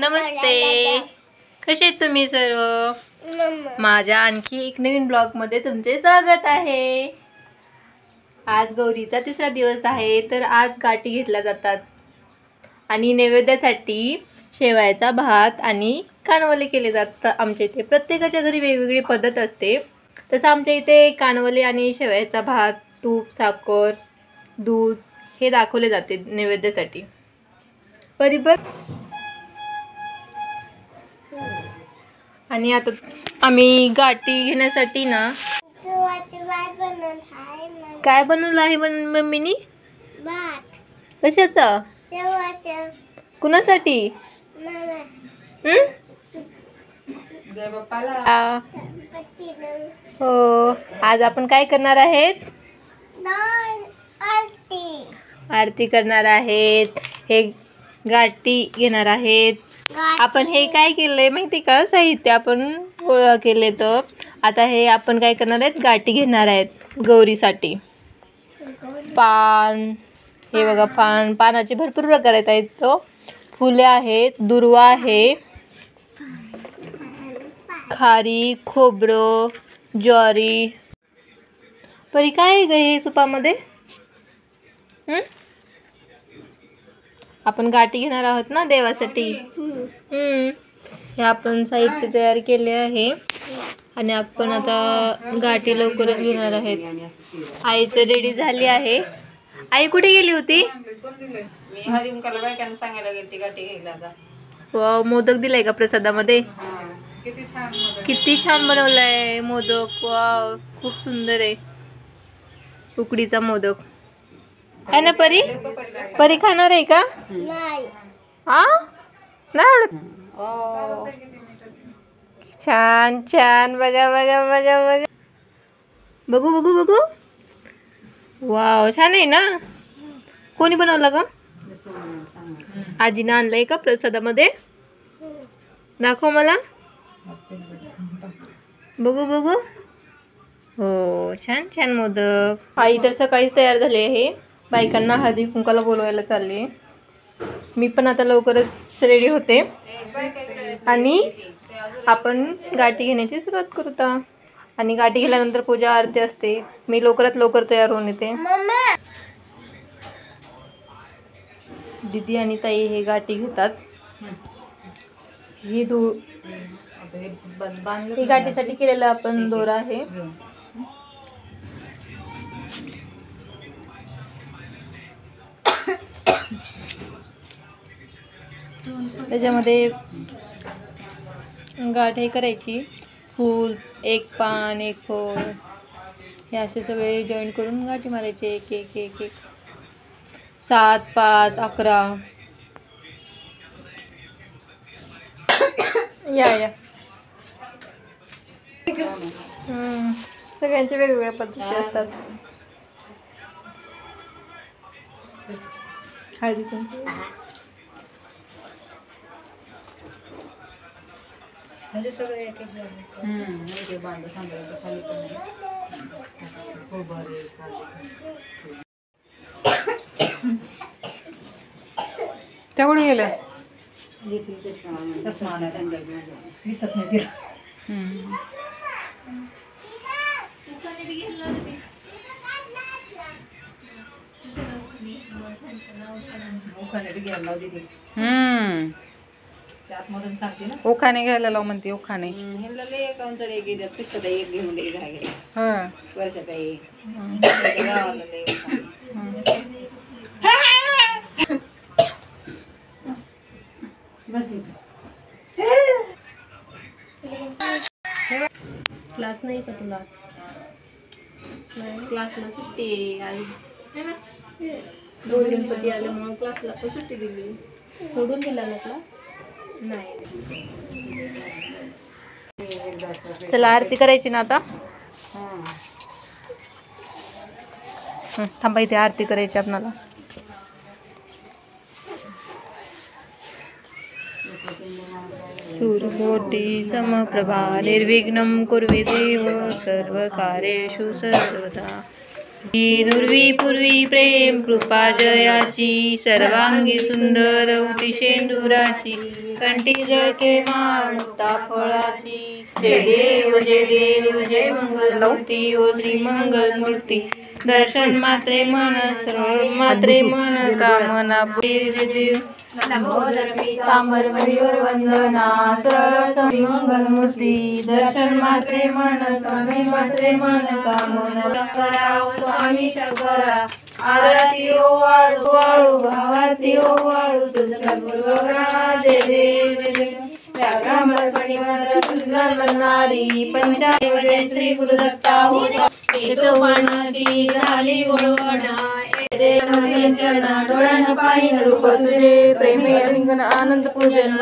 नमस्ते. कसे आहेत तुम्ही सर्व? माझ्या आणखी एक नवीन ब्लॉग मध्ये तुमचे स्वागत आहे. आज गौरीचा तिसरा दिवस आहे, तर आज गाठी घेतल्या जातात आणि नैवेद्यासाठी शेवयाचा भात आणि कानवले केले जातात. आमच्या इथे प्रत्येकाच्या घरी वेगवेगळी पद्धत असते. तसं आमच्या इथे कानवले आणि शेवयाचा भात, तूप, साखर, दूध हे दाखवले जाते नैवेद्यासाठी. परिबर आणि आता आम्ही गाठी घेण्यासाठी ना काय बनवलं आहे मम्मीनी? कशाचा? कुणासाठी? हो, आज आपण काय करणार आहेत? आरती करणार आहेत. हे गाठी घेणार आहेत. आपण हे काय केलंय माहिती का? साहित्य आपण गोळा केले. तर आता हे आपण काय करणार आहेत? गाठी घेणार आहेत गौरीसाठी. पान, हे बघा पानाचे भरपूर प्रकार आहेत. तो फुले आहेत, दुर्वा आहे, खारी, खोबरं, ज्वारी. परी काय आहे ग हे सुपामध्ये? आपण गाठी घेणार आहोत ना देवासाठी. हे आपण साहित्य तयार केले आहे आणि आपण आता गाठी लवकरच घेणार आहेत. आई तर रेडी झाली आहे. आई कुठे गेली होती? वाव, मोदक दिलाय का प्रसादामध्ये? किती छान बनवलाय मोदक. वाव, खूप सुंदर आहे. उकडीचा मोदक आहे ना परी? परी खाणार आहे का? नाही. छान छान. बघा बघा बघा बघा. बघू बघू बघू. वाव, छान आहे ना. कोणी बनवलं का? आजीनं आणलंय का प्रसादामध्ये? दाखव मला. बघू बघू. हो, छान छान मोदक. आई तर सकाळीच तयार झाली आहे. बायकांना हळदी कुंकाला बोलवायला चालली. मी पण आता लवकरच रेडी होते आणि आपण गाठी घेण्याची सुरुवात करू. आणि गाठी घेतल्यानंतर पूजा आरती असते. मी लवकरात लवकर तयार होऊन येते. दीदी आणि ताई हे गाठी घेतात. ही गाठीसाठी केलेला आपण दोरा आहे. त्याच्यामध्ये गाठ हे करायची. फूल, एक पान, एक फळ, हे असे सगळे जॉईन करून गाठी मारायचे. एक एक एक एक 7, 5, 11. या सगळ्यांच्या वेगवेगळ्या पद्धती असतात. हळदी कुंकू सगळे एक एक बांध सांगायचं खाली त्या कुठे गेल्या? दिसत नाही. ओखाने घ्यायला लाव म्हणते. ओखाने क्लास नाही का तुला? क्लासला सुट्टी आहे. दोन गणपती आल्यामुळे क्लासला सुट्टी दिली. सोडून दिला ना क्लास? नाही. चला आरती करायची ना आता. थांबा, इथे आरती करायची आपणाला. सूर्यकोटी समप्रभा निर्विघ्नं कुर्वे देव सर्वकार्येषु सर्वदा. दुर्वी पूर्वी प्रेम कृपा जयाची सर्वांगी सुंदर उटी शेंदुराची कंठी जळके माळ मुक्ता फळाची जय देव जय मंगल मूर्ती ओ श्री मंगल मूर्ती दर्शन मात्रे मन सरळ मात्रे मन कामना तांबरवडीवर वंदना सरळ मंगल मूर्ती दर्शन मात्रे मन स्वामी मात्रे मन कामना कराओ स्वामी शंकरा आरती ओ वाळू वाळू भावाती ओ वाळू तुझा गुरुवरा जय देव नारी पंचायत श्री गुरुदत्ता हो येतो वाणाची झाली वळवणा डोळ्यानं पाहिन रूप तुझे प्रेमी अलिंगन आनंद पूजन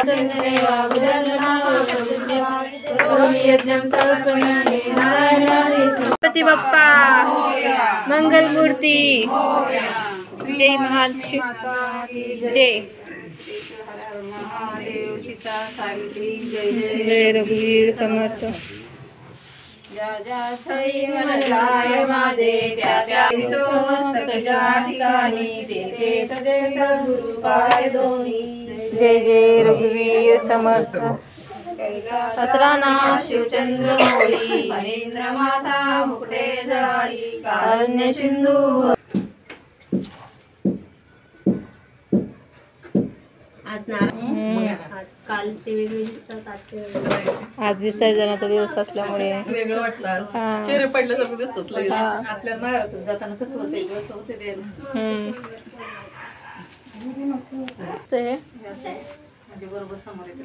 गणपती बाप्पा मंगल मूर्ती जय महाशिव जय महादेव सीता सावित्री जय जय रघुवीर समर्थ ज्या ज्या स्थळी मन जाय माझे त्या त्या ठिकाणी तेथे तसे सद्गुरु पाय दोन्ही जय जय रघुवीर समर्थ सतराना शिवचंद्र मोळी महेंद्र माता मुकुटे जळाळी कारुण्य सिंधू कालचे वेगळे दिसतात आजचे वेगळे. आज विसर्जनाचा दिवस असल्यामुळे वेगळं वाटलं चेहरे पडल्यासारखं दिसतात लगेच. आपल्या माळातून जाताना कसं होते कसं होते ते म्हणजे बरोबर समोर येते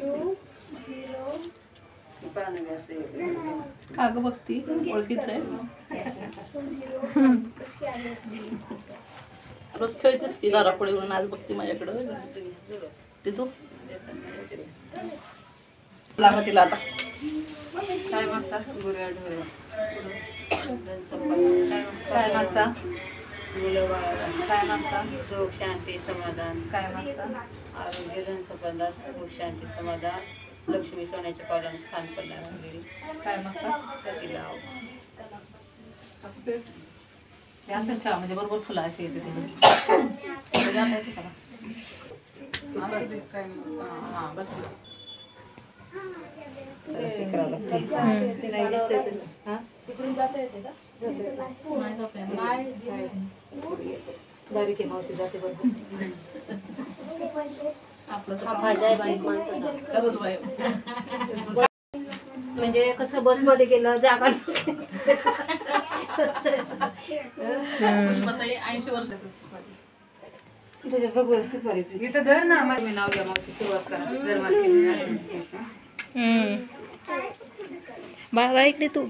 का ग बघती ओळखीच आहे रोज खेळतेस की दारापुढे म्हणून आज बघते माझ्याकडं ते तू लागा तिला आता काय मागता काय मागता काय मागता सुख शांती समाधान काय मागता आरोग्य धन संपदा सुख शांती समाधान लक्ष्मी सोन्याच्या पावलानं स्थान करणार वगैरे काय मागता तिला असं ठेवा म्हणजे बरोबर फुलं अशी येते बस तिकडून जाता येते का बारीक आहे मावशी जाते बरोबर म्हणजे कसं बस मध्ये गेलं जागा 80 वर्ष भगवान सुपारी इथं धर ना माझं नाव घ्या मावशी सुरुवात करा बाळा इकडे तू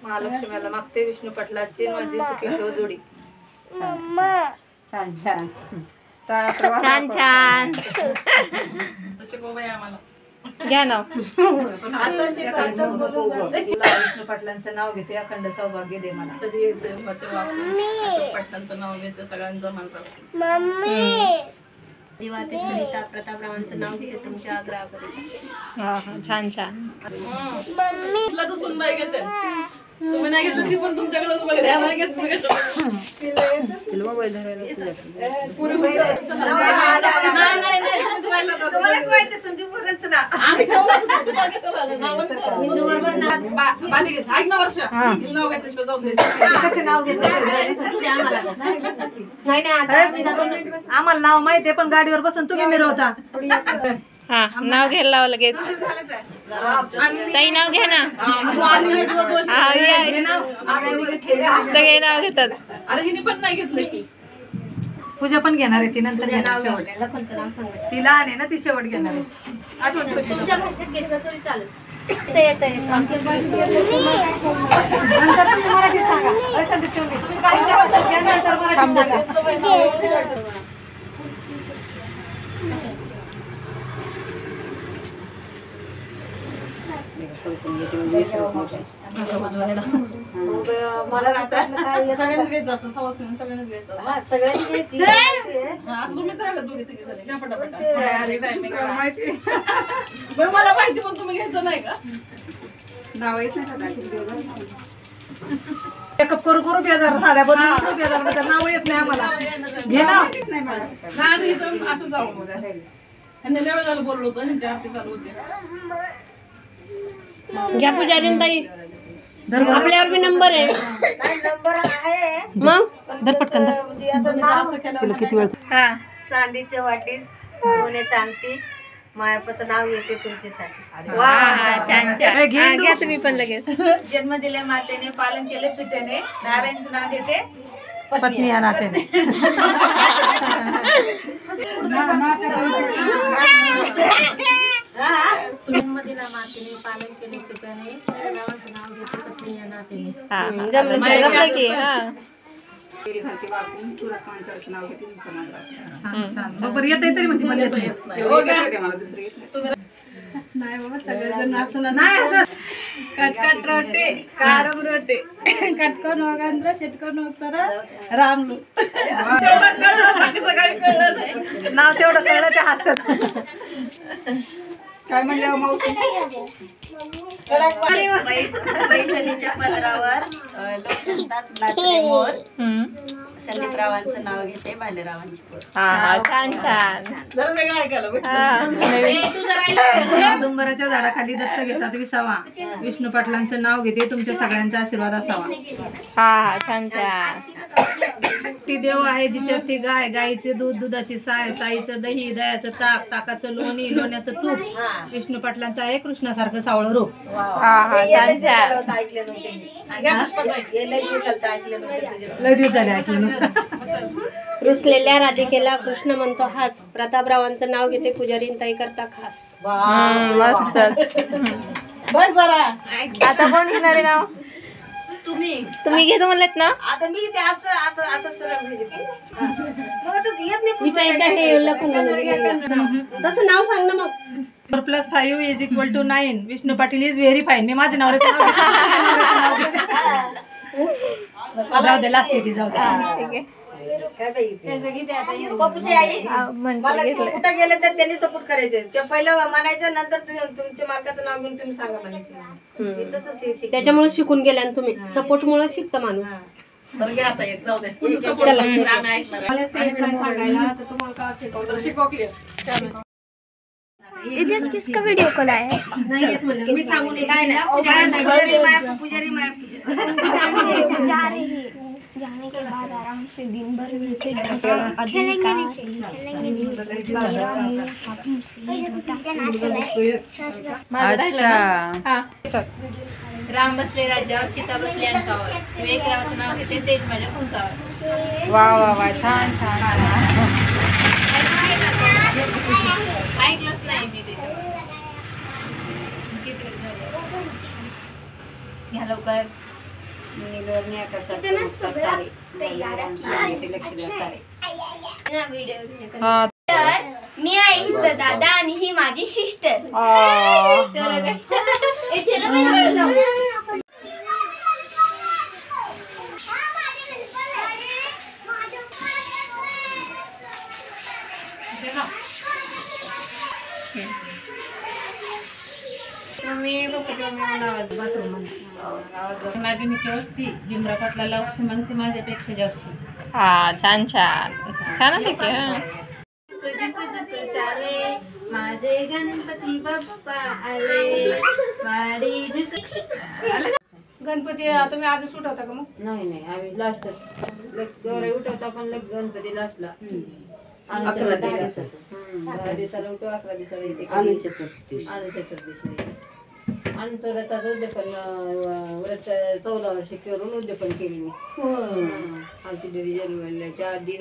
महालक्ष्मीला मागते विष्णू पटलाची माझी सुखी ठेव जोडी छान छान छान छान घ्या ना विष्णू पाटलांचं नाव घेते अखंड सौभाग्य दे मला कधी यायचं पाटलांचं नाव घेते सगळ्यांचं म्हणतात दिवा ते सरिता प्रतापरावांचं नाव घेते तुमच्या आग्रहाकरिता हा हा छान छान सुनबाई घेते तुम्ही नाही घेतलं ती पण तुमच्याकडे तुम्हाला नाही घेत तुम्ही घेतलं मोबाईल धरायला पुरी आम्हाला नाव माहितीये पण गाडीवर बसून तुम्ही मिरवता हा नाव घ्यायला लावा लगेच ताई नाव घ्या ना सगळे नाव घेतात अरे हिने पण नाही घेतलं की पूजा पण घेणार आहे ती नंतर ती लहान आहे ना ती शेवट घेणार आहे आठवण तुमच्या भाषेत घेतलं तरी चालेल नंतर तुम्ही मराठीत सांगा मला आता सगळ्यांनी घ्यायचं असतं सवासनीनं सगळ्यांनीच घ्यायचं असतं. सगळ्यांनी घ्यायची. हा, तुम्हीच राहिलं दोघी तिघी जणी. घ्या पटापट. अरे timing आहे. बरं, मला माहिती पण तुम्ही घ्यायचं नाही का? नाव येत नाही मेकअप करू करू बेजार साड्या बनवून बेजार बेजार नाव येत नाही आम्हाला घे ना नाही मला हा, आता इथं असं जाऊ मग. ह्यांनी लय वेळ झालं बोललो होतं, ह्यांची आरती चालू होती. घ्या पुजारी ताई, आपल्यावर बी नंबर आहे नंबर आहे मग. धर पटकन धर. असं केलं किती वेळ हा चांदीच्या वाटीत सोन्याची अंगठी मायापाचं नाव येते तुमच्यासाठी. वा, छान छान. हा, घ्या तुम्ही पण लगेच. जन्म दिल्या मातेने पालन केले पितेने नारायणचं नाव घेते पत्नी या नात्याने. जन्म दिला मातेने पालन केले पितेने रावांचं नाव घेते पत्नी या नात्याने. हा, जमलं की. हा मग बरं येत तरी म्हणते मला येत नाही. हो का? नाही बाबा, सगळेजण असं नाही असं कटकट रोटे कारम रोटे कटकन वगैरे शेटकन होताना रामलू सकाळी कळलं नाही. नाव तेवढं कळलं ते हसतात. काय म्हणलं मावशी पैठणीच्या पदरावर लोक म्हणतात नाचले मोर. संदीप रावांचं नाव घेते भालेरावांची पोर. हा, छान छान. जरा वेगळं ऐकायला भेटलं. हा, नवीन. औदुंबराच्या झाडाखाली दत्त घेतात विसावा. विष्णू पाटलांचं नाव घेते तुमच्या सगळ्यांचा आशीर्वाद असावा. हा, छान छान. ती देव आहे जिच्या ती गाय, गाईचे दूध, दुधाची साय, साईचं दही, दह्याचं ताक, ताकाचं लोणी, लोण्याचं तूप. विष्णू पाटलांचं आहे कृष्णासारखं सावळं रूप. हा हा, छान छान. लय दिवस झाले ऐकलं नव्हतं. रुसलेल्या राधिकेला कृष्ण म्हणतो हास. प्रतापरावांचं नाव घेते पुजारी ताई करता खास. मस्त. बघ जरा. आता कोण घेणार आहे नाव? तुम्ही घेतो म्हणलेत ना. आता मी ते असं असं असं सरळ घेते. मग आता येत नाही मी एकदा हे लखन तसं नाव सांग ना मग. 4+5 = 9. Vishnu Patil is very fine. मी माझ्या नवऱ्याचं नाव जाऊ दे लास्ट जाऊ दे. पप्पूची आई मला कुठं गेले तर त्यांनी सपोर्ट करायचे. ते पहिलं म्हणायचं नंतर तुमच्या मालकाचं नाव घेऊन तुम्ही सांगा म्हणायचं. त्याच्यामुळे शिकून गेल्या आणि तुम्ही सपोर्ट मुळे शिकता माणूस. बरं घ्या आता एक, जाऊ दे. पुढचं support करतील, आम्ही ऐकणार आहे. मला ते येत नाही सांगायला तर तुम्हाला काय शिकवलं. तर शिकवा clear. छान आहे. इधर किसका वीडियो कॉल आया है? नाही येत म्हणलं मी सांगून काय नाही पुजारी माया जा रहे हैं। जाने के बाद आराम से दिन भर नीचे राम बसले राज्यावर, सीता बसले अंकावर. विवेक रावाचं नाव घेते तेज माझ्या कुंकावर. वा वा वा, छान छान. ऐकलंच नाही मी ते. घ्या लवकर. नीलवर्णी आकाशात चमकतात तारे. भालेरावांचे लक्ष्मीदास तारे. मी आहे हिचा दादा आणि ही माझी सिस्टर. नागिनीची वस्ती भीमराव पाटलाला लक्ष्मी म्हणते माझ्यापेक्षा जास्त. हा, छान छान. छान होते की. हा. माझे गणपती बाप्पा आले. गणपती तुम्ही आज सुटवता का मग? नाही आम्ही लास्ट गौरव उठवतो आपण गणपती लास्टला. 11 दिवसाचं. 10 दिवसाला उठव, 11 दिवसाला येते. आनंद चतुर्दशी. अंतराचा उद्यापन व्रत 14 वर्ष करून उद्यापन केली मी. आमची दिदी जन्मल्याच्या आधी